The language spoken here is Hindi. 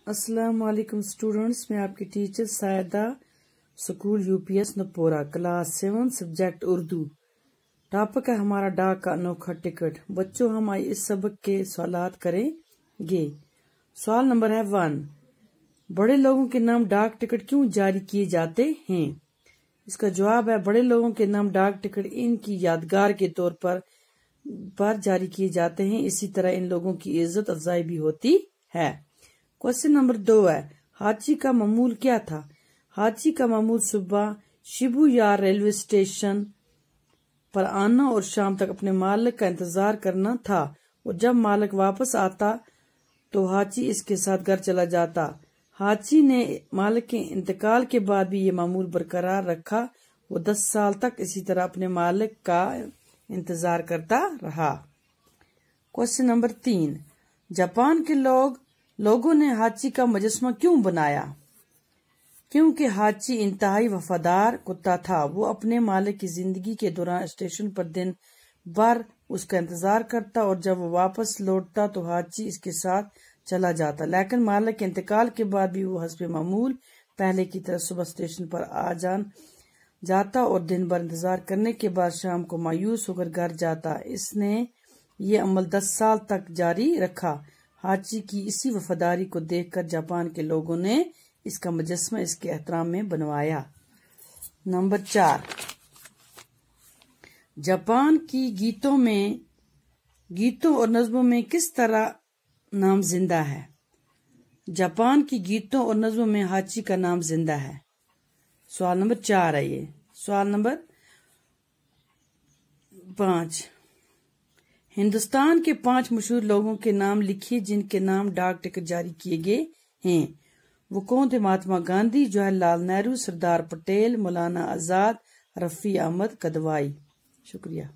अस्सलाम वालेकुम स्टूडेंट्स, मैं आपकी teacher Sayda, school UPS Napora, class 7, subject Urdu. Topic है हमारा डाक का अनोखा टिकट। बच्चों, हम आज इस सबक के सवालात करेंगे। सवाल नंबर है 1, बड़े लोगों के नाम डाक टिकट क्यों जारी किए जाते हैं? इसका जवाब है, बड़े लोगों के नाम डाक टिकट इनकी यादगार के तौर पर जारी किए जाते हैं। इसी तरह इन लोगों की इज्जत अफजाई भी होती है। क्वेश्चन नंबर 2 है, हाची का मामूल क्या था? हाची का मामूल सुबह शिबुया रेलवे स्टेशन पर आना और शाम तक अपने मालिक का इंतजार करना था, और जब मालिक वापस आता तो हाची इसके साथ घर चला जाता। हाची ने मालिक के इंतकाल के बाद भी ये मामूल बरकरार रखा। वो 10 साल तक इसी तरह अपने मालिक का इंतजार करता रहा। क्वेश्चन नंबर 3, जापान के लोगों ने हाची का मुजस्समा क्यों बनाया? क्योंकि हाची इंतहाई वफादार कुत्ता था। वो अपने मालिक की जिंदगी के दौरान स्टेशन पर दिन भर उसका इंतजार करता, और जब वो वापस लौटता तो हाची इसके साथ चला जाता। लेकिन मालिक के इंतकाल के बाद भी वो हस्बे मामूल पहले की तरह सुबह स्टेशन पर आ जाता और दिन भर इंतजार करने के बाद शाम को मायूस होकर घर जाता। इसने ये अमल 10 साल तक जारी रखा। हाची की इसी वफादारी को देखकर जापान के लोगों ने इसका मुजस्समा इसके एहतराम में बनवाया। नंबर 4, जापान की गीतों और नज़्मों में किस तरह नाम जिंदा है? जापान की गीतों और नज़्मों में हाची का नाम जिंदा है। सवाल नंबर 4 है ये। सवाल नंबर 5, हिंदुस्तान के 5 मशहूर लोगों के नाम लिखिए जिनके नाम डाक टिकट जारी किए गए हैं। वो कौन थे? महात्मा गांधी, जवाहरलाल नेहरू, सरदार पटेल, मौलाना आजाद, रफी अहमद कदवाई। शुक्रिया।